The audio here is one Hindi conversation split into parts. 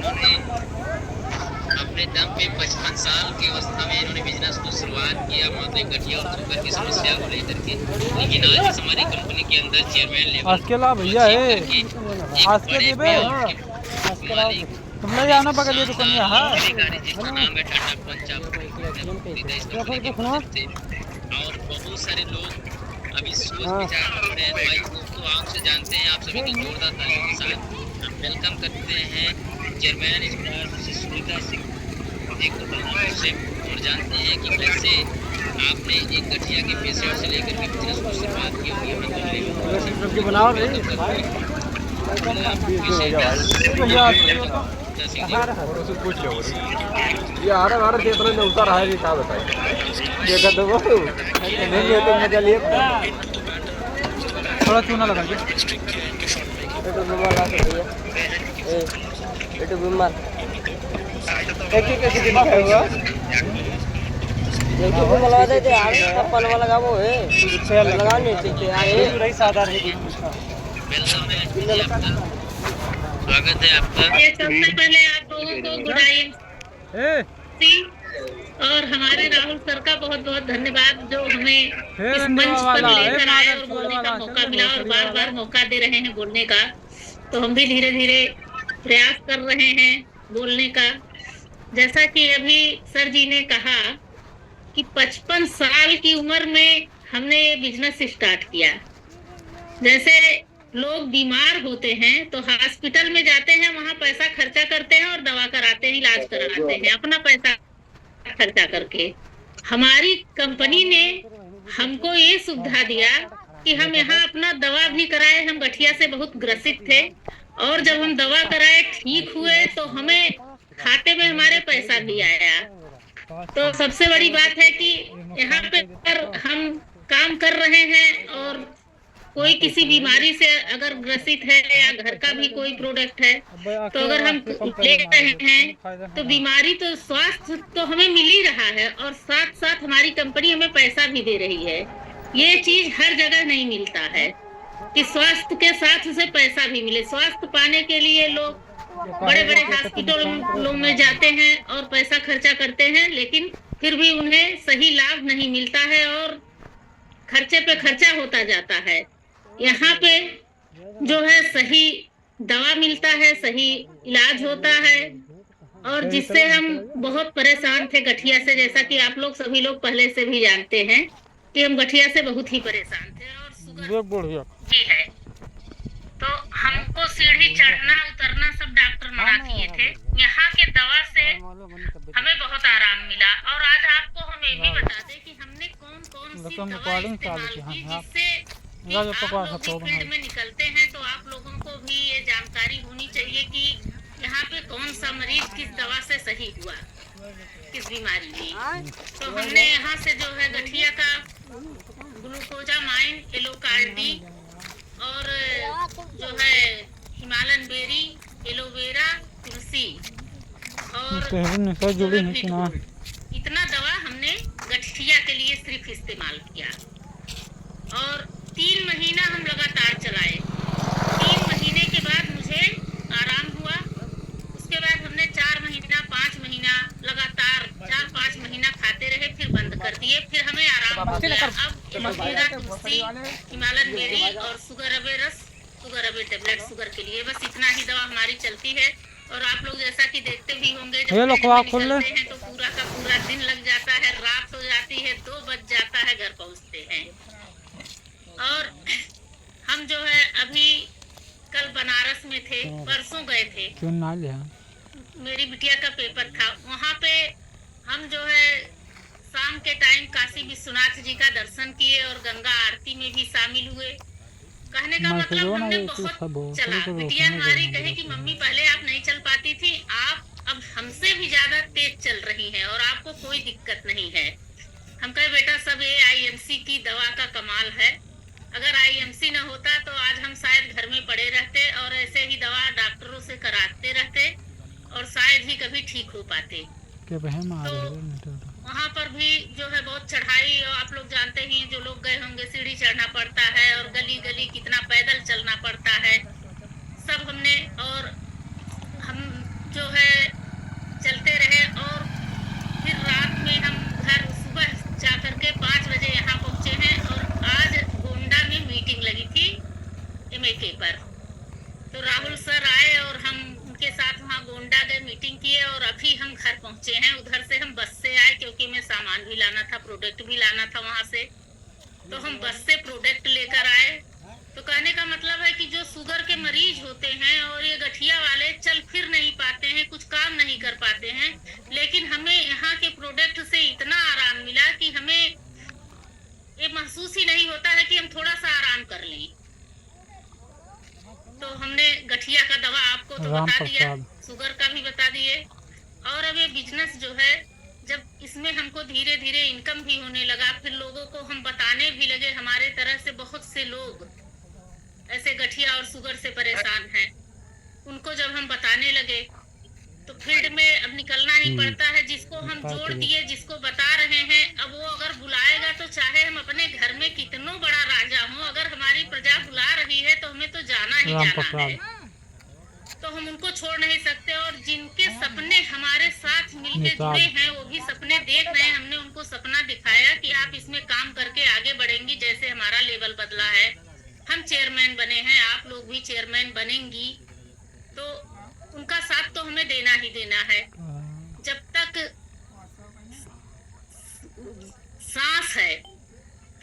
इन्होंने अपने दम पे 55 साल की अवस्था में इन्होंने बिजनेस को शुरुआत किया, मतलब गठिया और शुगर की समस्या को लेकर के। लेकिन आज इस हमारी कंपनी के अंदर चेयरमैन लेवल भैया है एक बड़े पे मालिक तुम ले जाना पकड़ लिया दुकान अधिकारी जिसका नाम है टाटा पंच और बहुत सारे लोग अभी सोच विचार कर रहे हैं। भाई दोस्तों आप से जानते हैं, आप सभी को जोरदार तालियों के साथ हम वेलकम करते हैं चेयरमैन सुनीता सिंह जी को। और जानते हैं कि कैसे आपने एक गठिया के पेशेंट से लेकर के बिजनेस को शुरुआत की पूछ लो ये आरा चेतना में उतर है नहीं, क्या बताइए ये कर दो नहीं है तो मजा लिए थोड़ा चूना लगा के बीमार एक दिन हुआ लगवा देते यार पलवा लगा वो है लगा नहीं सकते यार सादा स्वागत है आपका। सबसे पहले आप लोगों को गुड और हमारे राहुल सर का बहुत बहुत धन्यवाद जो हमें इस मंच पर लेकर आए और बोलने का मौका मिला और बार बार मौका दे रहे हैं बोलने का। तो हम भी धीरे धीरे प्रयास कर रहे हैं बोलने का। जैसा कि अभी सर जी ने कहा कि 55 साल की उम्र में हमने ये बिजनेस स्टार्ट किया। जैसे लोग बीमार होते हैं तो हॉस्पिटल में जाते हैं, वहां पैसा खर्चा करते हैं और दवा कराते हैं, इलाज कराते हैं अपना पैसा खर्चा करके। हमारी कंपनी ने हमको ये सुविधा दिया कि हम यहाँ अपना दवा भी कराए। हम गठिया से बहुत ग्रसित थे और जब हम दवा कराए ठीक हुए तो हमें खाते में हमारे पैसा भी आया। तो सबसे बड़ी बात है कि यहाँ पे हम काम कर रहे हैं और कोई किसी बीमारी से अगर ग्रसित है या घर का भी कोई प्रोडक्ट है तो अगर हम ले रहे हैं तो बीमारी तो स्वास्थ्य तो हमें मिल ही रहा है और साथ साथ हमारी कंपनी हमें पैसा भी दे रही है। ये चीज हर जगह नहीं मिलता है कि स्वास्थ्य के साथ उसे पैसा भी मिले। स्वास्थ्य पाने के लिए लोग बड़े बड़े हॉस्पिटलों में जाते हैं और पैसा खर्चा करते हैं, लेकिन फिर भी उन्हें सही लाभ नहीं मिलता है और खर्चे पे खर्चा होता जाता है। यहाँ पे जो है सही दवा मिलता है, सही इलाज होता है और जिससे हम बहुत परेशान थे गठिया से। जैसा कि आप लोग सभी लोग पहले से भी जानते हैं कि हम गठिया से बहुत ही परेशान थे और शुगर भी है। तो हमको सीढ़ी चढ़ना उतरना सब डॉक्टर मना किए थे। यहाँ के दवा से हमें बहुत आराम मिला और आज आपको हम ये भी बता दें कि हमने कौन कौन सी दवा इस्तेमाल की जिससे आप लोग फील्ड में निकलते हैं तो आप लोगों को भी ये जानकारी होनी चाहिए कि यहाँ पे कौन सा मरीज किस दवा से सही हुआ, किस बीमारी में। तो हमने यहाँ से जो है गठिया का ग्लूकोजामाइन, एलोकार्डी और जो है हिमालयन बेरी, एलोवेरा, तुलसी और इतना दवा हमने गठिया के लिए सिर्फ इस्तेमाल किया और 3 महीना हम लगातार चलाए। 3 महीने के बाद मुझे आराम हुआ। उसके बाद हमने 4 महीना 5 महीना लगातार 4-5 महीना खाते रहे, फिर बंद कर दिए, फिर हमें आराम हो गया। अब एलोवेरा, तुलसी, हिमालयन बेरी और शुगर अबे टेबलेट शुगर के लिए बस इतना ही दवा हमारी चलती है। और आप लोग जैसा कि देखते भी होंगे जब निकलते हैं तो पूरा का पूरा दिन लग जाता है, रात हो जाती है, 2 बज जाता है घर पहुंचते हैं। और हम जो है अभी कल बनारस में थे, परसों गए थे, मेरी बिटिया का पेपर था। वहाँ पे हम जो है शाम के टाइम काशी विश्वनाथ जी का दर्शन किए और गंगा आरती में भी शामिल हुए। कहने का मतलब हमने बहुत चला। बिटिया हमारी कहे कि मम्मी पहले आप नहीं चल पाती थी, आप अब हमसे भी ज्यादा तेज चल रही हैं और आपको कोई दिक्कत नहीं है। हम कहे बेटा सब ये आईएमसी की दवा का कमाल है। अगर आईएमसी न होता तो आज हम शायद घर में पड़े रहते और ऐसे ही दवा डॉक्टरों से कराते रहते और शायद ही कभी ठीक हो पाते। तो वहाँ पर भी जो है बहुत चढ़ाई, और आप लोग जानते ही जो लोग गए होंगे सीढ़ी चढ़ना पड़ता है और गली गली कितना पैदल चलना पड़ता है सब हमने। और हम जो है घर पहुंचे हैं। उधर से हम बस से आए क्योंकि हमें सामान भी लाना था, प्रोडक्ट भी लाना था वहां से, तो हम बस से प्रोडक्ट लेकर आए। तो कहने का मतलब है कि जो शुगर के मरीज होते हैं और ये गठिया वाले चल फिर नहीं पाते हैं, कुछ काम नहीं कर पाते हैं, लेकिन हमें यहाँ के प्रोडक्ट से इतना आराम मिला कि हमें ये महसूस ही नहीं होता है कि हम थोड़ा सा आराम कर लें। तो हमने गठिया का दवा आपको तो बता दिया, शुगर का भी बता दिए। और अब ये बिजनेस जो है, जब इसमें हमको धीरे धीरे इनकम भी होने लगा, फिर लोगों को हम बताने भी लगे। हमारे तरह से बहुत से लोग ऐसे गठिया और शुगर से परेशान हैं, उनको जब हम बताने लगे तो फील्ड में अब निकलना ही पड़ता है। जिसको हम जोड़ दिए, जिसको बता रहे हैं, अब वो अगर बुलाएगा तो चाहे हम अपने घर में कितनों बड़ा राजा हो, अगर हमारी प्रजा बुला रही है तो हमें तो जाना ही जाना है, तो हम उनको छोड़ नहीं सकते। और जिनके सपने हमारे साथ मिलके जुड़े हैं, वो भी सपने देख रहे हैं। हमने उनको सपना दिखाया कि आप इसमें काम करके आगे बढ़ेंगी। जैसे हमारा लेवल बदला है, हम चेयरमैन बने हैं, आप लोग भी चेयरमैन बनेंगी, तो उनका साथ तो हमें देना ही देना है। जब तक सांस है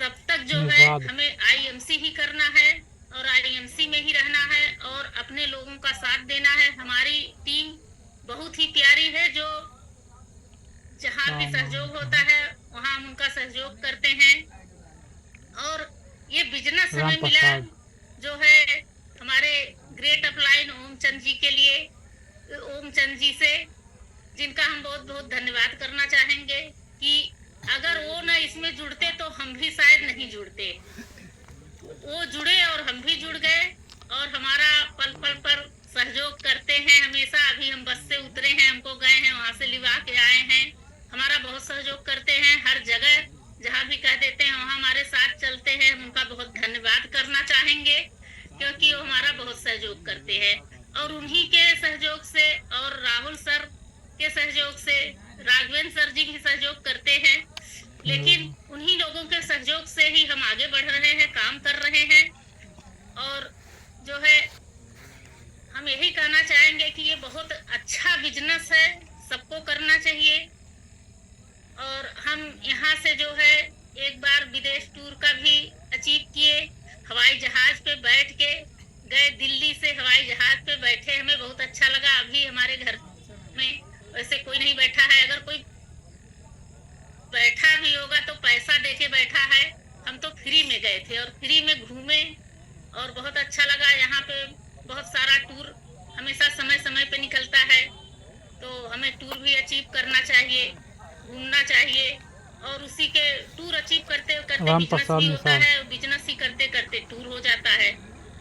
तब तक जो है हमें आईएमसी ही करना है और आईएमसी में ही रहना है और अपने लोगों का साथ देना है। हमारी टीम बहुत ही प्यारी है, जो जहाँ भी सहयोग होता है वहाँ हम उनका सहयोग करते हैं। और ये बिजनेस हमें मिला जो है हमारे ग्रेट अपलाइन ओमचंद जी के लिए, ओमचंद जी से, जिनका हम बहुत बहुत धन्यवाद करना चाहेंगे कि अगर वो न इसमें जुड़ते तो हम भी शायद नहीं जुड़ते। वो जुड़े और हम भी जुड़ गए और हमारा पल पल पर सहयोग करते हैं हमेशा। अभी हम बस से उतरे हैं, हमको गए हैं, वहाँ से लिवा के आए हैं, हमारा बहुत सहयोग करते हैं। हर जगह जहाँ भी कह देते हैं वहाँ हमारे साथ चलते हैं। हम उनका बहुत धन्यवाद करना चाहेंगे क्योंकि वो हमारा बहुत सहयोग करते हैं। और उन्हीं के सहयोग से और राहुल सर के सहयोग से, राघवेंद्र सर जी भी सहयोग करते हैं, लेकिन उन्हीं लोगों के सहयोग से ही हम आगे बढ़ रहे हैं, काम कर रहे हैं। और जो है हम यही कहना चाहेंगे कि ये बहुत अच्छा बिजनेस है, सबको करना चाहिए। और हम यहाँ से जो है एक बार विदेश टूर का भी अचीव किए, हवाई जहाज पे बैठ के गए, दिल्ली से हवाई जहाज पे बैठे, हमें बहुत अच्छा लगा। अभी हमारे घर में वैसे कोई नहीं बैठा है, अगर कोई बैठा भी होगा तो पैसा देके बैठा है। हम तो फ्री में गए थे और फ्री में घूमे और बहुत अच्छा लगा। यहाँ पे बहुत सारा टूर हमेशा समय समय पे निकलता है, तो हमें टूर भी अचीव करना चाहिए, घूमना चाहिए। और उसी के टूर अचीव करते करते बिजनेस भी होता है, बिजनेस ही करते करते टूर हो जाता है,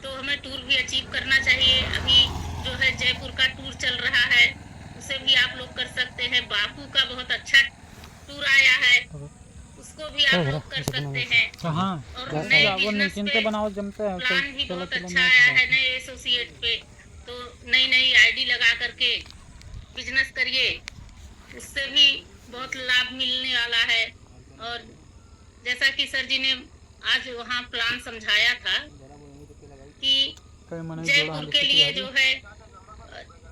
तो हमें टूर भी अचीव करना चाहिए। अभी जो है जयपुर का टूर चल रहा है, उसे भी आप लोग कर सकते हैं। बापू का बहुत अच्छा टूर आया है, उसको भी आप लोग कर सकते हैं। और नए बिजनेस पे प्लान भी बहुत अच्छा आया है नए एसोसिएट पे, तो नई नई आईडी लगा करके बिजनेस करिए, उससे भी बहुत लाभ मिलने वाला है। और जैसा कि सर जी ने आज वहाँ प्लान समझाया था कि जयपुर के लिए जो है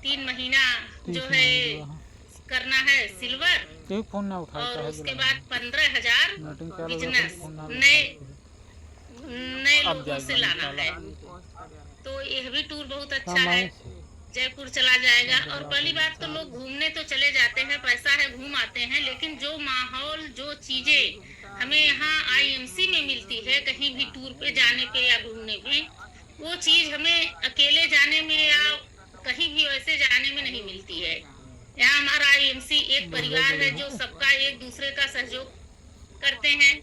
3 महीना जो है करना है सिल्वर, और उसके बाद 15,000 बिजनेस नए लोगों से लाना है। तो यह भी टूर बहुत अच्छा है, जयपुर चला जाएगा। और पहली बात तो लोग घूमने तो चले जाते हैं, पैसा है घूम आते हैं, लेकिन जो माहौल, जो चीजें हमें यहाँ आईएमसी में मिलती है, कहीं भी टूर पे जाने पे या घूमने पे, वो चीज हमें अकेले जाने में या कहीं भी वैसे जाने में नहीं मिलती है। यहाँ हमारा आईएमसी एक परिवार है जो सबका एक दूसरे का सहयोग करते हैं।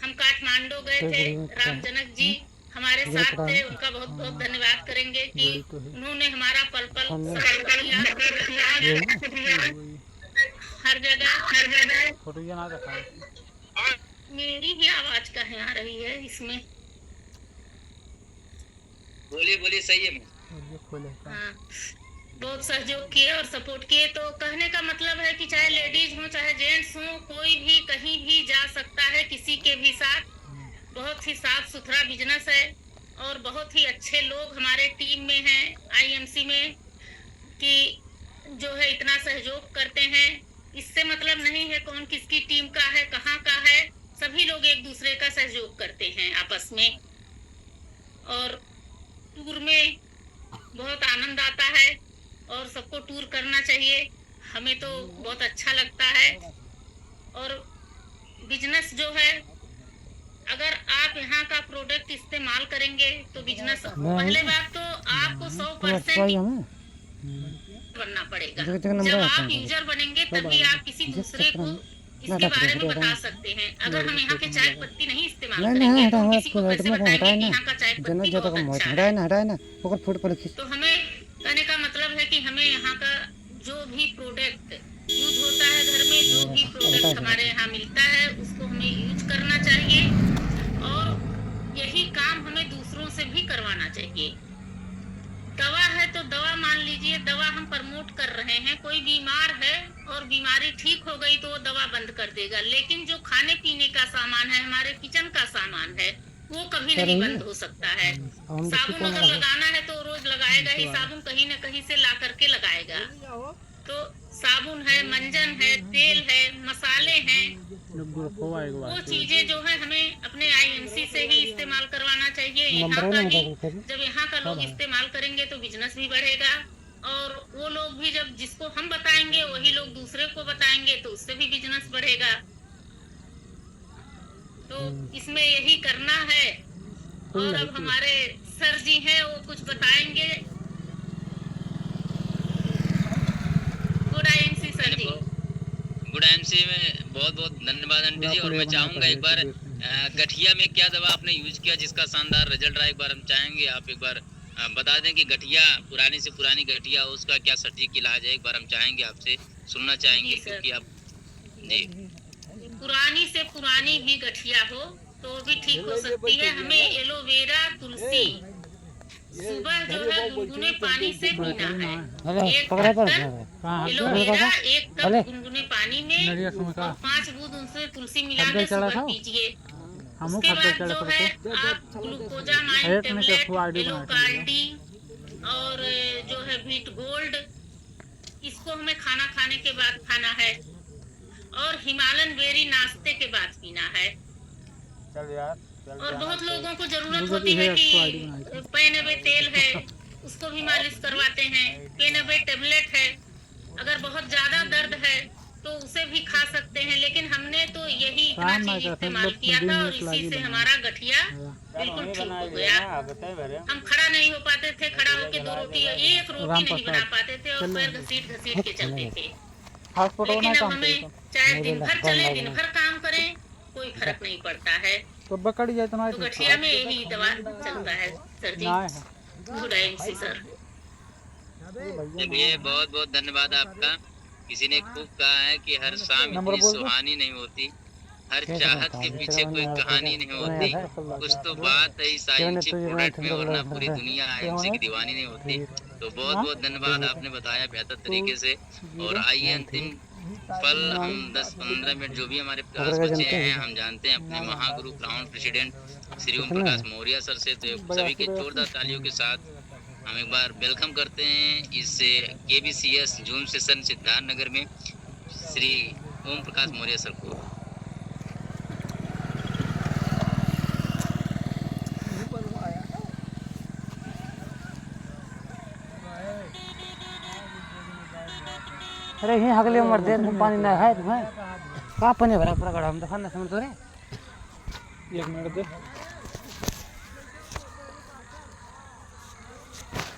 हम काठमांडू गए थे, राम जनक जी हमारे साथ थे, उनका बहुत बहुत धन्यवाद करेंगे कि उन्होंने हमारा पल पल हर जगह। मेरी ही आवाज कहाँ आ रही है इसमें? बोलिए बोलिए, सही है। हाँ, बहुत सहयोग किए और सपोर्ट किए। तो कहने का मतलब है कि चाहे लेडीज हो चाहे जेंट्स हो, कोई भी कहीं भी जा सकता है किसी के भी साथ। बहुत ही साफ सुथरा बिजनेस है और बहुत ही अच्छे लोग हमारे टीम में हैं आईएमसी में, कि जो है इतना सहयोग करते हैं। इससे मतलब नहीं है कौन किसकी टीम का है, कहाँ का है, सभी लोग एक दूसरे का सहयोग करते हैं आपस में। और टूर में बहुत आनंद आता है और सबको टूर करना चाहिए, हमें तो बहुत अच्छा लगता है। और बिजनेस जो है, अगर आप यहाँ का प्रोडक्ट इस्तेमाल करेंगे तो बिजनेस, पहले बात तो आपको 100% बनना पड़ेगा। जब आप यूजर बनेंगे तभी आप किसी दूसरे को इसके बारे में बता सकते हैं। अगर हम यहाँ पे चाय पत्ती नहीं इस्तेमाल करेंगे तो किसी को कैसे बताएंगे कि यहाँ का चाय पत्ती बहुत अच्छा है। तो हमें कहने का मतलब है कि हमें यहाँ का जो भी प्रोडक्ट यूज होता है, घर में जो भी प्रोडक्ट हमारे यहाँ मिलता है उसको हमें यूज करना चाहिए। और यही काम हमें दूसरों से भी करवाना चाहिए। दवा है तो दवा मान लीजिए, दवा हम प्रमोट कर रहे हैं, कोई बीमार है और बीमारी ठीक हो गई तो वो दवा बंद कर देगा, लेकिन जो खाने पीने का सामान है, हमारे किचन का सामान है, वो कभी नहीं बंद हो सकता है। साबुन अगर लगाना है तो रोज लगाएगा ही, साबुन कहीं न कहीं से ला करके लगाएगा। तो साबुन है, मंजन है, तेल है, मसाले हैं, वो चीजें जो है हमें अपने IMC से ही इस्तेमाल करवाना चाहिए। यहाँ का ही, जब यहाँ का लोग इस्तेमाल करेंगे तो बिजनेस भी बढ़ेगा। और वो लोग भी जब जिसको हम बताएंगे वही लोग दूसरे को बताएंगे तो उससे भी बिजनेस बढ़ेगा। तो इसमें यही करना है। और अब हमारे सर जी हैं, वो कुछ बताएंगे। Good IMC sir ji. Good IMC में बहुत बहुत धन्यवाद आंटी जी। और मैं चाहूंगा एक बार गठिया में क्या दवा आपने यूज किया जिसका शानदार रिजल्ट रहा, एक बार हम चाहेंगे आप एक बार बता दें कि गठिया, पुरानी से पुरानी गठिया, उसका क्या सटीक इलाज है, एक बार हम चाहेंगे आपसे सुनना चाहेंगे, क्योंकि आप जी पुरानी से पुरानी भी गठिया हो तो भी ठीक हो सकती है। हमें एलोवेरा, तुलसी सुबह जो है गुनगुने पानी से पीना है। एक एलोवेरा 1 कप गुनगुने पानी में और 5 बूंद उनसे तुलसी मिला के सुबह पीजिए। उसके बाद जो है आप ग्लूकोजामाइन टेबलेट, एलोकार्डी और जो है बीट गोल्ड, इसको हमें खाना खाने के बाद खाना है। और हिमालयन बेरी नाश्ते के बाद पीना है। और बहुत लोगों को जरूरत होती है कि पैनबे तेल है उसको भी मालिश करवाते हैं, पैनबे टेबलेट है, अगर बहुत ज्यादा दर्द है तो उसे भी खा सकते हैं। लेकिन हमने तो यही इतना चीज इस्तेमाल किया था और इसी से हमारा गठिया बिल्कुल ठीक हो गया। हम खड़ा नहीं हो पाते थे, खड़ा होके 2 रोटी, 1 रोटी नहीं बना पाते थे और पैर घसीट घसीट के चलते थे। लेकिन अब हमें चाहे दिन भर चले, दिन भर काम करें, कोई फर्क नहीं पड़ता है। तो गठिया में यही दवा चलता है sir ji. Good IMC sir. चलिए बहुत बहुत धन्यवाद आपका। किसी ने खूब कहा है कि हर शाम इतनी सुहानी नहीं होती, हर चाहत के पीछे कोई कहानी नहीं होती, कुछ तो बात है इस IMC प्रोडक्ट में, वरना पूरी दुनिया IMC की दीवानी नहीं होती। तो बहुत बहुत धन्यवाद, आपने बताया बेहतर तरीके से। और आइए अंतिम पल, हम 10-15 मिनट जो भी हमारे पास बचे हैं, हम जानते हैं अपने Mahaguru crown president Shri Om Prakash Maurya sir से। तो सभी के जोरदार तालियों के साथ हम एक बार वेलकम करते हैं इस KBCS zoom session Siddharth Nagar में श्री ओम प्रकाश मौर्य सर को। अरे ये अगले मर दे पानी ना है तुम्हें कहाँ पानी भरा पूरा गड़ा हम तो खाना समझ तो रे 1 मिनट दे।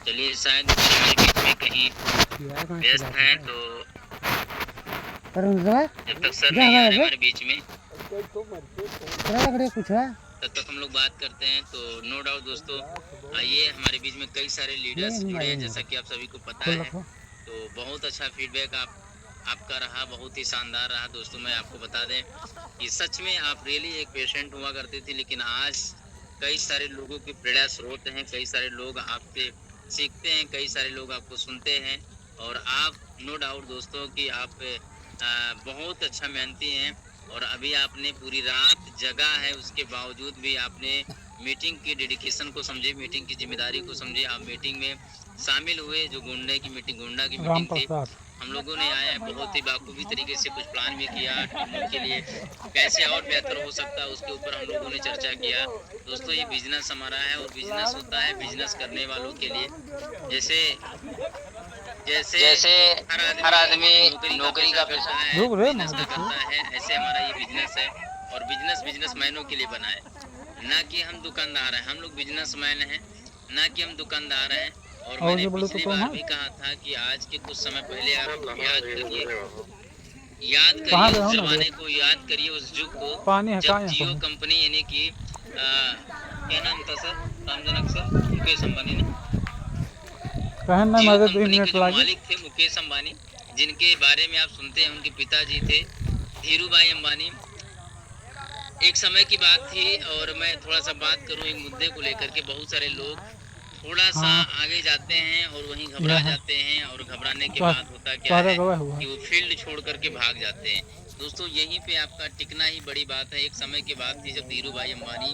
चलिए शायद हमारे बीच में कहीं व्यस्त हैं, तो जब तक सर नहीं आ रहे हमारे बीच में तब तक हम लोग बात करते हैं। तो नो डाउट दोस्तों, आइए हमारे बीच में कई सारे लीडर्स जुड़े हैं, जैसा कि आप सभी को पता है। तो बहुत अच्छा फीडबैक आपका रहा, बहुत ही शानदार रहा दोस्तों। मैं आपको बता दें कि सच में आप रियली एक पेशेंट हुआ करते थे, लेकिन आज कई सारे लोगों की प्रेरणा स्रोत हैं, कई सारे लोग आपसे सीखते हैं, कई सारे लोग आपको सुनते हैं। और आप नो डाउट दोस्तों कि आप बहुत अच्छा मेहनती हैं। और अभी आपने पूरी रात जगा है, उसके बावजूद भी आपने मीटिंग की डेडिकेशन को समझे, मीटिंग की जिम्मेदारी को समझे। आप मीटिंग में शामिल हुए, जो गुंडा की मीटिंग थी। हम लोगों ने आया बहुत ही बाखूबी तरीके से कुछ प्लान भी किया टीमों के लिए, कैसे और बेहतर हो सकता है उसके ऊपर हम लोगों ने चर्चा किया। दोस्तों ये बिजनेस हमारा है और बिजनेस होता है बिजनेस करने वालों के लिए। जैसे जैसे जैसे हर आदमी नौकरी का पेशा है, बिजनेस का करता है, ऐसे हमारा ये बिजनेस है और बिजनेसमैनों के लिए बना है, ना कि हम दुकानदार हैं। हम लोग बिजनेसमैन हैं, ना कि हम दुकानदार हैं। और मैंने पिछली बार भी कहा था कि आज के कुछ समय पहले आप याद करिए उस जमाने को, याद करिए उस युग को जब जियो कंपनी यानी कि क्या नाम था सर, रामजनक सर, मुकेश अंबानी ने, जियो कंपनी के जो मालिक थे मुकेश अंबानी, जिनके बारे में आप सुनते हैं, उनके पिताजी थे धीरू भाई अंबानी। एक समय की बात थी और मैं थोड़ा सा बात करूं एक मुद्दे को लेकर के, बहुत सारे लोग थोड़ा सा आगे जाते हैं और वहीं घबरा जाते हैं और घबराने के बाद होता क्या है कि वो फील्ड छोड़ करके भाग जाते हैं। दोस्तों यहीं पे आपका टिकना ही बड़ी बात है। एक समय की बात थी जब धीरू भाई अंबानी,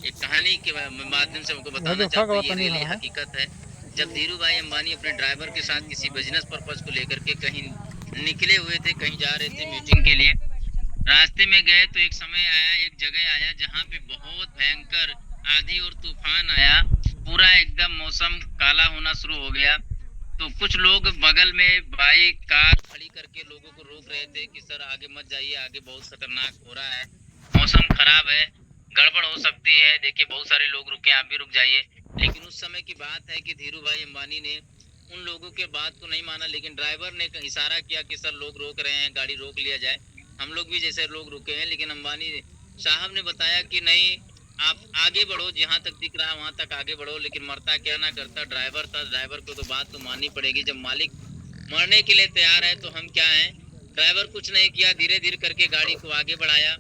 एक कहानी के माध्यम से आपको बताना चाहता हूं, ये रियली हकीकत है। जब धीरू भाई अंबानी अपने ड्राइवर के साथ किसी बिजनेस पर्पज को लेकर के कहीं निकले हुए थे, कहीं जा रहे थे मीटिंग के लिए, रास्ते में गए तो एक समय आया, एक जगह आया जहाँ पे बहुत भयंकर आंधी और तूफान आया, पूरा एकदम मौसम काला होना शुरू हो गया। तो कुछ लोग बगल में बाइक कार खड़ी करके लोगों को रोक रहे थे कि सर आगे मत जाइए, आगे बहुत खतरनाक हो रहा है, मौसम खराब है, गड़बड़ हो सकती है, देखिए बहुत सारे लोग रुके, आप भी रुक जाइए। लेकिन उस समय की बात है कि धीरू भाई अंबानी ने उन लोगों के बात को नहीं माना, लेकिन ड्राइवर ने इशारा किया कि सर लोग रोक रहे हैं, गाड़ी रोक लिया जाए। हम लोग भी जैसे लोग रुके हैं, लेकिन अंबानी साहब ने बताया कि नहीं, आप आगे बढ़ो, जहाँ तक दिख रहा है वहाँ तक आगे बढ़ो। लेकिन मरता क्या ना करता, ड्राइवर था, ड्राइवर को तो बात तो माननी पड़ेगी। जब मालिक मरने के लिए तैयार है तो हम क्या हैं। ड्राइवर कुछ नहीं किया, धीरे धीरे करके गाड़ी को आगे बढ़ाया।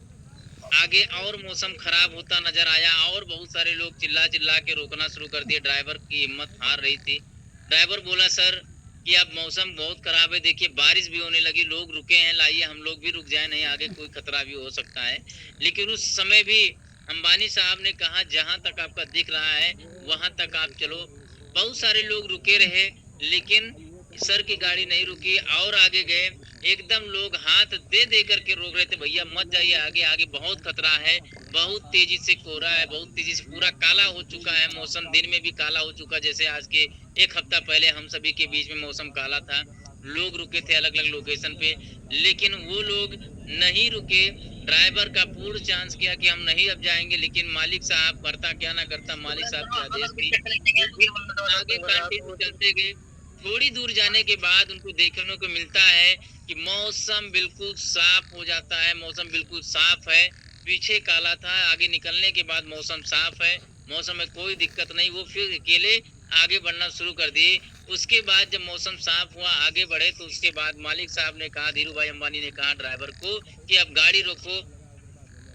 आगे और मौसम खराब होता नजर आया और बहुत सारे लोग चिल्ला चिल्ला के रोकना शुरू कर दिए। ड्राइवर की हिम्मत हार रही थी। ड्राइवर बोला सर कि अब मौसम बहुत खराब है, देखिए बारिश भी होने लगी, लोग रुके हैं, लाइए हम लोग भी रुक जाए, नहीं आगे कोई खतरा भी हो सकता है। लेकिन उस समय भी अंबानी साहब ने कहा जहां तक आपका दिख रहा है वहां तक आप चलो। बहुत सारे लोग रुके रहे, लेकिन सर की गाड़ी नहीं रुकी और आगे गए। एकदम लोग हाथ दे दे करके रोक रहे थे, भैया मत जाइए आगे, आगे बहुत खतरा है, बहुत तेजी से कोहरा है, बहुत तेजी से पूरा काला हो चुका है मौसम, दिन में भी काला हो चुका, जैसे आज के एक हफ्ता पहले हम सभी के बीच में मौसम काला था। लोग रुके थे अलग अलग लोकेशन पे, लेकिन वो लोग नहीं रुके। ड्राइवर का पूर्ण चांस किया कि हम नहीं अब जाएंगे, लेकिन मालिक साहब करता क्या ना करता, मालिक साहब के आदेश थी, आगे कंटिन्यू चलते गए। थोड़ी दूर जाने के बाद उनको देखने को मिलता है कि मौसम बिल्कुल साफ हो जाता है, मौसम बिल्कुल साफ है, पीछे काला था, आगे निकलने के बाद मौसम साफ है, मौसम में कोई दिक्कत नहीं। वो फिर अकेले आगे बढ़ना शुरू कर दिए। उसके बाद जब मौसम साफ हुआ, आगे बढ़े, तो उसके बाद मालिक साहब ने कहा, धीरू भाई अंबानी ने कहा ड्राइवर को कि अब गाड़ी रोको।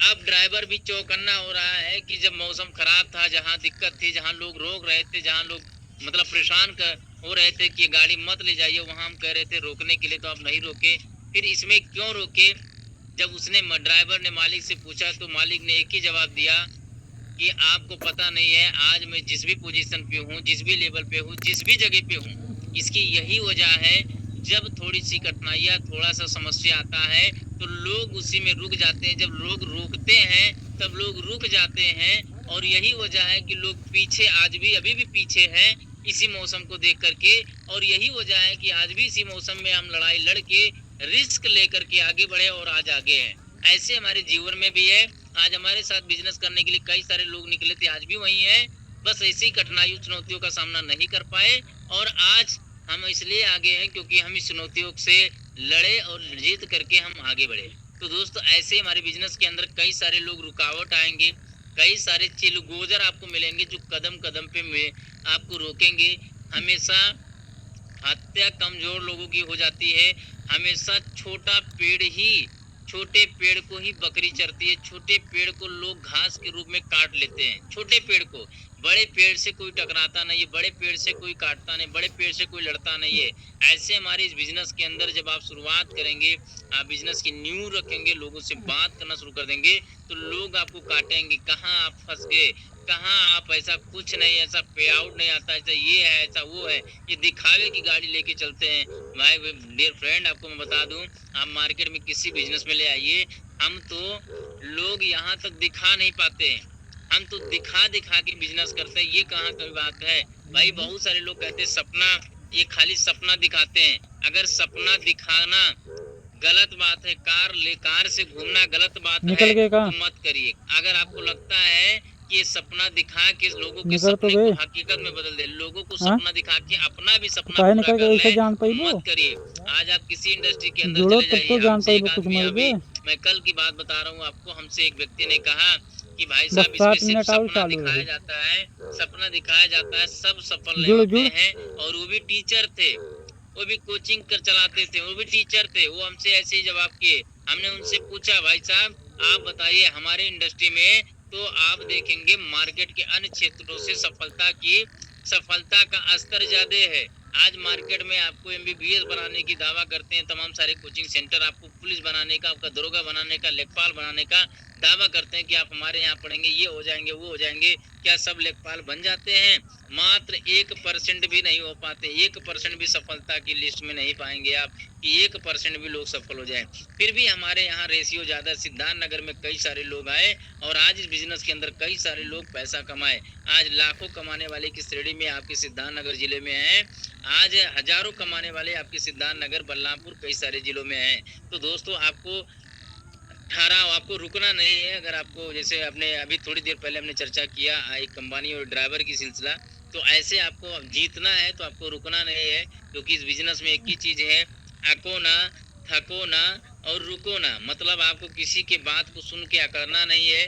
अब ड्राइवर भी चौकन्ना हो रहा है कि जब मौसम खराब था, जहाँ दिक्कत थी, जहाँ लोग रोक रहे थे, जहाँ लोग मतलब परेशान हो रहे थे कि गाड़ी मत ले जाइए, वहाँ हम कह रहे थे रोकने के लिए, तो आप नहीं रोके, फिर इसमें क्यों रोके? जब उसने ड्राइवर ने मालिक से पूछा तो मालिक ने एक ही जवाब दिया कि आपको पता नहीं है, आज मैं जिस भी पोजीशन पे हूँ, जिस भी लेवल पे हूँ, जिस भी जगह पे हूँ, इसकी यही वजह है, जब थोड़ी सी कठिनाइयाँ, थोड़ा सा समस्या आता है तो लोग उसी में रुक जाते हैं। जब लोग रोकते हैं तब लोग रुक जाते हैं, और यही वजह है कि लोग पीछे आज भी अभी भी पीछे हैं इसी मौसम को देख करके, और यही वजह है कि आज भी इसी मौसम में हम लड़ाई लड़के रिस्क लेकर के आगे बढ़े और आज आगे हैं। ऐसे हमारे जीवन में भी है। आज हमारे साथ बिजनेस करने के लिए कई सारे लोग निकले थे, आज भी वही है, बस ऐसी कठिनाइयों चुनौतियों का सामना नहीं कर पाए, और आज हम इसलिए आगे हैं क्योंकि हम इस चुनौतियों से लड़े और जीत करके हम आगे बढ़े। तो दोस्तों ऐसे हमारे बिजनेस के अंदर कई सारे लोग रुकावट आएंगे, कई सारे चिलगोजर आपको मिलेंगे जो कदम कदम पे आपको रोकेंगे। हमेशा हत्या कमजोर लोगों की हो जाती है। हमेशा छोटे पेड़ को ही बकरी चरती है। छोटे पेड़ को लोग घास के रूप में काट लेते हैं, छोटे पेड़ को। बड़े पेड़ से कोई टकराता नहीं है, बड़े पेड़ से कोई काटता नहीं, बड़े पेड़ से कोई लड़ता नहीं है। ऐसे हमारे इस बिजनेस के अंदर जब आप शुरुआत करेंगे, आप बिजनेस की नींव रखेंगे, लोगों से बात करना शुरू कर देंगे, तो लोग आपको काटेंगे, कहाँ आप फंस गए, कहाँ आप, ऐसा कुछ नहीं, ऐसा पे आउट नहीं आता, ऐसा ये है, ऐसा वो है, ये दिखावे की गाड़ी लेके चलते हैं। भाई डियर फ्रेंड, आपको मैं बता दूं, आप मार्केट में किसी बिजनेस में ले आइए, हम तो लोग यहाँ तक दिखा नहीं पाते हैं, हम तो दिखा दिखा के बिजनेस करते हैं। ये कहाँ की बात है भाई? बहुत सारे लोग कहते हैं सपना, ये खाली सपना दिखाते हैं। अगर सपना दिखाना गलत बात है, कार से घूमना गलत बात है तो मत करिए। अगर आपको लगता है कि ये सपना दिखा के लोगों के सपने को हकीकत में बदल दे, लोगों को सपना दिखा के अपना भी सपना पूरा कर ले, मत करिए। आज आप किसी इंडस्ट्री के अंदर चले जाइए, हमसे एक आदमी, अभी मैं कल की बात बता रहा हूँ आपको, हमसे एक व्यक्ति ने कहा कि भाई साहब इसमें सिर्फ सपना दिखाया जाता है, सपना दिखाया जाता है, सब सफल नहीं होते हैं। और वो भी टीचर थे, वो भी कोचिंग कर चलाते थे, वो भी टीचर थे। वो हमसे ऐसे ही जवाब किए। हमने उनसे पूछा, भाई साहब आप बताइए, हमारे इंडस्ट्री में तो आप देखेंगे मार्केट के अन्य क्षेत्रों से सफलता का स्तर ज्यादा है। आज मार्केट में आपको MBBS बनाने की दावा करते हैं तमाम सारे कोचिंग सेंटर, आपको पुलिस बनाने का, आपका दरोगा बनाने का, लेखपाल बनाने का दावा करते हैं कि आप हमारे यहाँ पढ़ेंगे, ये हो जाएंगे, वो हो जाएंगे। क्या सब लेखपाल बन जाते हैं? मात्र 1% भी नहीं हो पाते। 1% भी सफलता की लिस्ट में नहीं पाएंगे आप कि 1% भी लोग सफल हो जाएं। फिर भी हमारे यहाँ रेशियो ज्यादा। सिद्धार्थ नगर में कई सारे लोग आए और आज इस बिजनेस के अंदर कई सारे लोग पैसा कमाए। आज लाखों कमाने वाले की श्रेणी में आपके सिद्धार्थ नगर जिले में है। आज हजारों कमाने वाले आपके सिद्धार्थ नगर, बलरामपुर, कई सारे जिलों में हैं। तो दोस्तों आपको रुकना नहीं है। अगर आपको, जैसे अपने अभी थोड़ी देर पहले हमने चर्चा किया एक कंबानी और ड्राइवर की सिलसिला, तो ऐसे आपको जीतना है तो आपको रुकना नहीं है, क्योंकि इस बिजनेस में एक ही चीज है, अको ना, थको ना और रुको ना। मतलब आपको किसी के बात को सुन के अकड़ना नहीं है,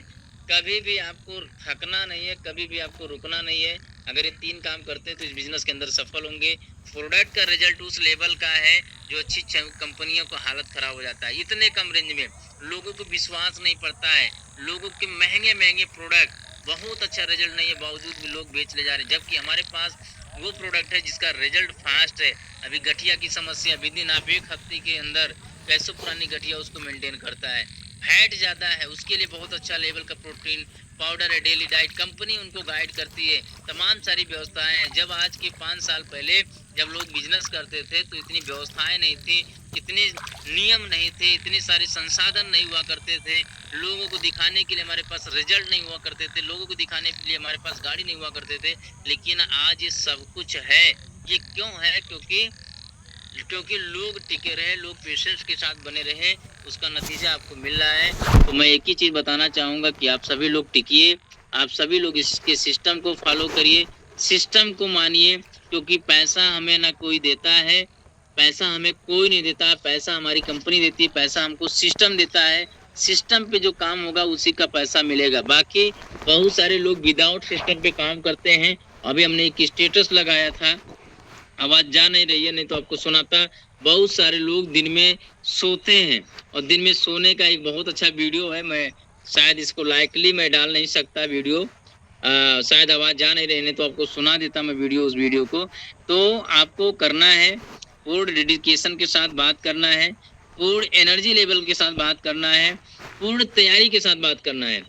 कभी भी आपको थकना नहीं है, कभी भी आपको रुकना नहीं है। अगर ये 3 काम करते हैं तो इस बिजनेस के अंदर सफल होंगे। प्रोडक्ट का रिजल्ट उस लेवल का है जो अच्छी कंपनियों को हालत खराब हो जाता है। इतने कम रेंज में लोगों को विश्वास नहीं पड़ता है, लोगों के महंगे प्रोडक्ट, बहुत अच्छा रिजल्ट नहीं है, बावजूद भी लोग बेच ले जा रहे हैं। जबकि हमारे पास वो प्रोडक्ट है जिसका रिजल्ट फास्ट है। अभी गठिया की समस्या, विद इन आप 1 हफ्ते के अंदर कैसे पुरानी गठिया उसको मेंटेन करता है। फैट ज़्यादा है, उसके लिए बहुत अच्छा लेवल का प्रोटीन पाउडर है, डेली डाइट कंपनी उनको गाइड करती है, तमाम सारी व्यवस्थाएं हैं। जब आज के 5 साल पहले जब लोग बिजनेस करते थे तो इतनी व्यवस्थाएं नहीं थी, इतने नियम नहीं थे, इतने सारे संसाधन नहीं हुआ करते थे, लोगों को दिखाने के लिए हमारे पास रिजल्ट नहीं हुआ करते थे, लोगों को दिखाने के लिए हमारे पास गाड़ी नहीं हुआ करते थे। लेकिन आज ये सब कुछ है। ये क्यों है? क्योंकि लोग टिके रहे, लोग पेशेंस के साथ बने रहे, उसका नतीजा आपको मिल रहा है। तो मैं एक ही चीज़ बताना चाहूँगा कि आप सभी लोग टिकिए, आप सभी लोग इसके सिस्टम को फॉलो करिए, सिस्टम को मानिए, क्योंकि पैसा हमें ना कोई देता है, पैसा हमें कोई नहीं देता, पैसा हमारी कंपनी देती है, पैसा हमको सिस्टम देता है। सिस्टम पे जो काम होगा उसी का पैसा मिलेगा। बाकी बहुत सारे लोग विदाउट सिस्टम पे काम करते हैं। अभी हमने एक स्टेटस लगाया था, आवाज जा नहीं रही है, नहीं तो आपको सुनाता। बहुत सारे लोग दिन में सोते हैं और दिन में सोने का एक बहुत अच्छा वीडियो है, मैं शायद इसको लाइकली मैं डाल नहीं सकता वीडियो, शायद आवाज जा नहीं रही, नहीं तो आपको सुना देता मैं उस वीडियो को। तो आपको करना है, पूर्ण डेडिकेशन के साथ बात करना है, पूर्ण एनर्जी लेवल के साथ बात करना है, पूर्ण तैयारी के साथ बात करना है।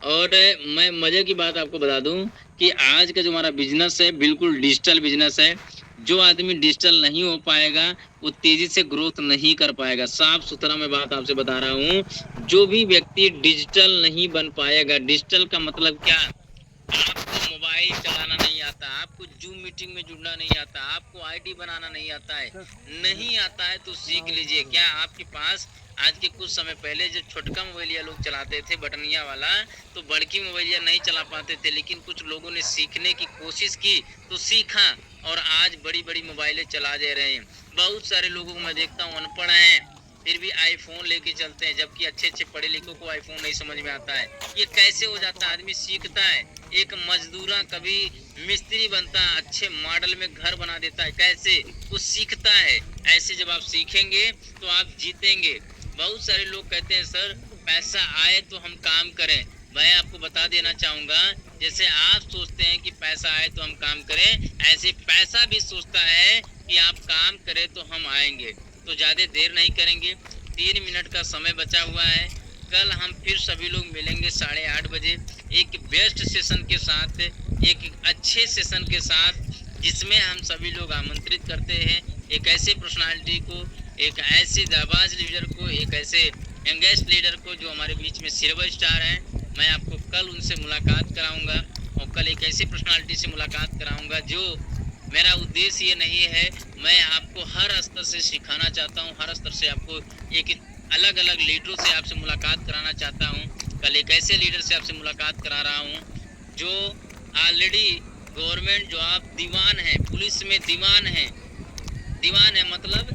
और मैं मजे की बात आपको बता दूं कि आज का जो हमारा बिजनेस है बिल्कुल डिजिटल बिजनेस है। जो आदमी डिजिटल नहीं हो पाएगा वो तेजी से ग्रोथ नहीं कर पाएगा। साफ सुथरा मैं बात आपसे बता रहा हूँ, जो भी व्यक्ति डिजिटल नहीं बन पाएगा, डिजिटल का मतलब क्या, आपको मोबाइल चलाना नहीं आता, आपको जूम मीटिंग में जुड़ना नहीं आता, आपको आईडी बनाना नहीं आता है, नहीं आता है तो सीख लीजिए। क्या आपके पास आज के कुछ समय पहले जब छोटका मोबाइलिया लोग चलाते थे बटनिया वाला, तो बड़की मोबाइलिया नहीं चला पाते थे, लेकिन कुछ लोगों ने सीखने की कोशिश की तो सीखा और आज बड़ी बड़ी मोबाइलें चला दे रहे हैं। बहुत सारे लोगों को मैं देखता हूँ अनपढ़ हैं फिर भी आईफोन लेके चलते हैं, जबकि अच्छे अच्छे पढ़े लिखों को आईफोन नहीं समझ में आता है। ये कैसे हो जाता है? आदमी सीखता है, एक मजदूरा कभी मिस्त्री बनता है, अच्छे मॉडल में घर बना देता है, कैसे वो सीखता है। ऐसे जब आप सीखेंगे तो आप जीतेंगे। बहुत सारे लोग कहते हैं सर पैसा आए तो हम काम करें। मैं आपको बता देना चाहूँगा, जैसे आप सोचते हैं कि पैसा आए तो हम काम करें, ऐसे पैसा भी सोचता है कि आप काम करें तो हम आएंगे। तो ज़्यादा देर नहीं करेंगे, 3 मिनट का समय बचा हुआ है। कल हम फिर सभी लोग मिलेंगे 8:30 बजे एक बेस्ट सेशन के साथ, एक अच्छे सेशन के साथ, जिसमें हम सभी लोग आमंत्रित करते हैं एक ऐसे पर्सनालिटी को, एक ऐसे जाबाज लीडर को, एक ऐसे यंगेस्ट लीडर को जो हमारे बीच में सिल्वर स्टार हैं। मैं आपको कल उनसे मुलाकात कराऊंगा और कल एक ऐसी पर्सनालिटी से मुलाकात कराऊंगा जो, मेरा उद्देश्य ये नहीं है, मैं आपको हर स्तर से सिखाना चाहता हूँ, हर स्तर से आपको एक अलग अलग लीडरों से आपसे मुलाकात कराना चाहता हूँ। कल एक ऐसे लीडर से आपसे मुलाकात करा रहा हूँ जो ऑलरेडी गवर्नमेंट जो आप दीवान हैं, पुलिस में दीवान है मतलब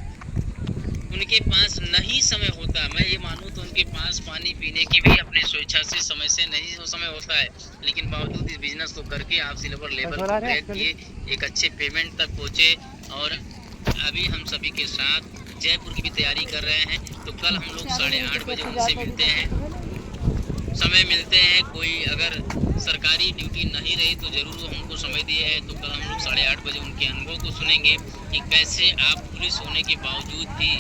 उनके पास नहीं समय होता। मैं ये मानूं तो उनके पास पानी पीने की भी अपने स्वेच्छा से समय से नहीं समय होता है, लेकिन बावजूद इस बिजनेस को करके आप सिल्वर लेवल को क्रैक किए, एक अच्छे पेमेंट तक पहुँचे। और अभी हम सभी के साथ जयपुर की भी तैयारी कर रहे हैं, तो कल हम लोग 8:30 बजे उनसे मिलते हैं, समय मिलते हैं। कोई अगर सरकारी ड्यूटी नहीं रही तो जरूर वो हमको समय दिए है, तो कल हम लोग 8:30 बजे उनके अनुभव को सुनेंगे कि कैसे आप पुलिस होने के बावजूद भी,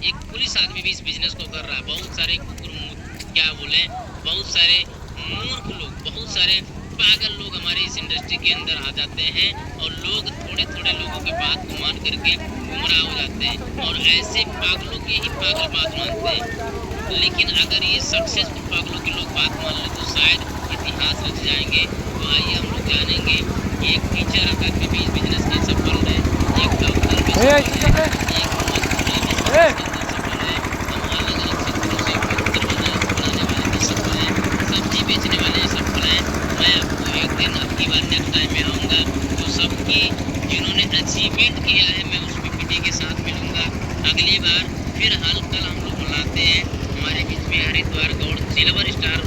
एक पुलिस आदमी भी इस बिजनेस को कर रहा है। बहुत सारे क्या बोले, बहुत सारे मूर्ख लोग, बहुत सारे पागल लोग हमारे इस इंडस्ट्री के अंदर आ जाते हैं और लोग थोड़े लोगों की बात को मान करके गुमराह हो जाते हैं और ऐसे पागलों की ही पागल बात मानते हैं। लेकिन अगर ये सक्सेसफुल पागलों के लोग बात मान ले तो शायद इतिहास रच जाएंगे। तो आइए हम लोग जानेंगे कि एक टीचर अगर भी इस बिजनेस के सफल है, एक डॉक्टर भी सफल है, एक सफल है, हम अलग अलग सेक्टरों से बनाने वाले भी सफल है, सब्जी बेचने वाले सफल है। मैं आपको एक दिन आपकी बार नेक्स्ट टाइम में आऊँगा तो सबकी जिन्होंने अचीवमेंट किया है मैं उस पीपीटी के साथ मिलूंगा अगली बार। फिर हाल कल हम लोग बुलाते हैं हमारे बीच में हरिद्वार गौड़ सिल्वर स्टार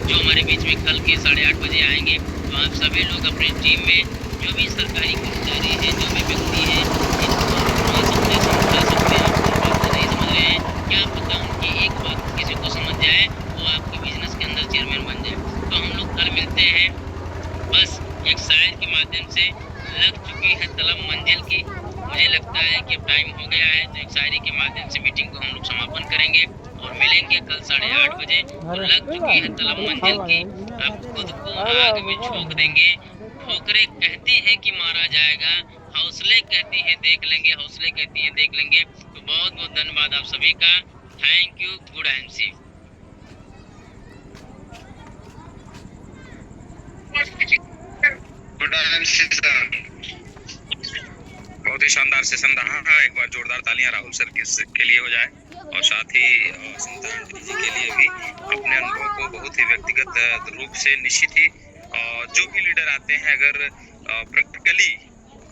जो हमारे बीच में कल के 8:30 बजे आएंगे। तो आप सभी लोग अपनी टीम में जो भी सरकारी कर्मचारी है, जो भी व्यक्ति है, समझा सकते हैं, नहीं समझ रहे हैं, क्या पता उनकी एक बात किसी को समझ जाए, वो आपके बिजनेस के अंदर चेयरमैन बन जाए। तो हम लोग कल मिलते हैं। बस एक शायर के माध्यम से लग चुकी है तलब मंजिल की, मुझे लगता है कि टाइम हो गया है, तो एक शायरी के माध्यम से मीटिंग को हम लोग समापन करेंगे और मिलेंगे कल 8:30 बजे। और लग चुकी है तलब मंजिल की, अब खुद को आग में झोंक देंगे। ठोकरें कहती हैं कि मारा जाएगा, हौसले कहती हैं देख लेंगे, हौसले कहती हैं देख लेंगे। तो बहुत बहुत धन्यवाद आप सभी का। Thank you. Good MC. Good MC sir, बहुत ही शानदार सेशन रहा है। एक बार जोरदार तालियां राहुल सर के लिए हो जाए और साथ ही सुनीता आंटी जी के लिए भी। अपने अनुभव को बहुत ही व्यक्तिगत रूप से निश्चित ही जो भी लीडर आते हैं अगर प्रैक्टिकली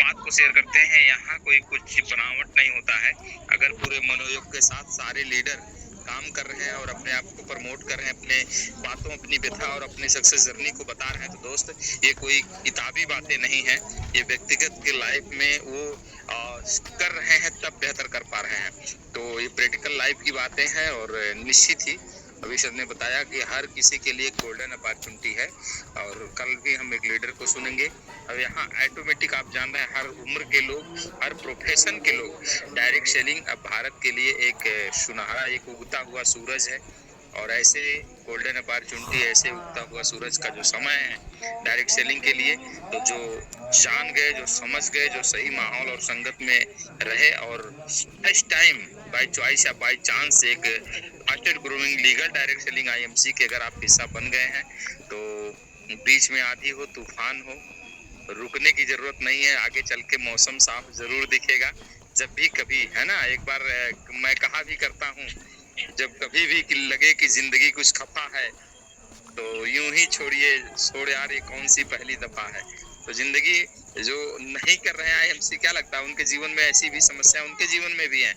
बात को शेयर करते हैं, यहाँ कोई कुछ बनावट नहीं होता है। अगर पूरे मनोयोग के साथ सारे लीडर काम कर रहे हैं और अपने आप को प्रमोट कर रहे हैं, अपने बातों, अपनी व्यथा और अपने सक्सेस जर्नी को बता रहे हैं, तो दोस्त ये कोई किताबी बातें नहीं है, ये व्यक्तिगत के लाइफ में वो कर रहे हैं तब बेहतर कर पा रहे हैं। तो ये प्रैक्टिकल लाइफ की बातें हैं और निश्चित ही अभी सर ने बताया कि हर किसी के लिए एक गोल्डन अपॉर्चुनिटी है। और कल भी हम एक लीडर को सुनेंगे। अब यहाँ ऑटोमेटिक आप जान रहे हैं हर उम्र के लोग, हर प्रोफेशन के लोग, डायरेक्ट सेलिंग अब भारत के लिए एक सुनहरा, एक उगता हुआ सूरज है। और ऐसे गोल्डन अपॉर्चुनिटी, ऐसे उगता हुआ सूरज का जो समय है डायरेक्ट सेलिंग के लिए, तो जो जान गए, जो समझ गए, जो सही माहौल और संगत में रहे और फर्स्ट टाइम बाय चॉइस या बाय चांस एक fastest growing legal direct selling IMC के अगर आप हिस्सा बन गए हैं, तो बीच में आंधी हो, तूफान हो, रुकने की जरूरत नहीं है। आगे चल के मौसम साफ जरूर दिखेगा जब भी कभी, है ना। एक बार मैं कहा भी करता हूँ, जब कभी भी लगे कि जिंदगी कुछ खफा है तो यूं ही छोड़ यार, ये कौन सी पहली दफा है। तो जिंदगी जो नहीं कर रहे हैं आईएमसी, क्या लगता है उनके जीवन में ऐसी भी समस्या उनके जीवन में भी है,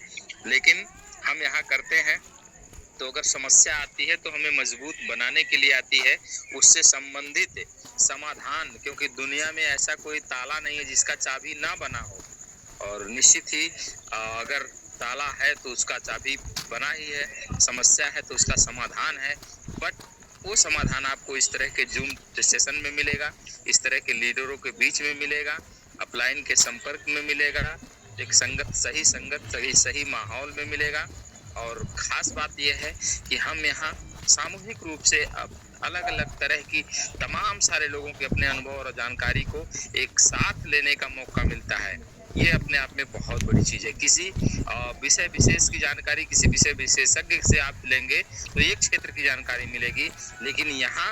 लेकिन हम यहाँ करते हैं। तो अगर समस्या आती है तो हमें मजबूत बनाने के लिए आती है, उससे संबंधित समाधान, क्योंकि दुनिया में ऐसा कोई ताला नहीं है जिसका चाबी ना बना हो। और निश्चित ही अगर ताला है तो उसका चाबी बना ही है, समस्या है तो उसका समाधान है। बट वो समाधान आपको इस तरह के जूम सेशन में मिलेगा, इस तरह के लीडरों के बीच में मिलेगा, अपलाइन के संपर्क में मिलेगा, एक सही संगत सही माहौल में मिलेगा। और ख़ास बात यह है कि हम यहाँ सामूहिक रूप से अलग अलग तरह की तमाम सारे लोगों के अपने अनुभव और जानकारी को एक साथ लेने का मौका मिलता है। ये अपने आप में बहुत बड़ी चीज़ है। किसी विषय विशेष की जानकारी किसी विषय विशेषज्ञ से आप लेंगे तो एक क्षेत्र की जानकारी मिलेगी, लेकिन यहाँ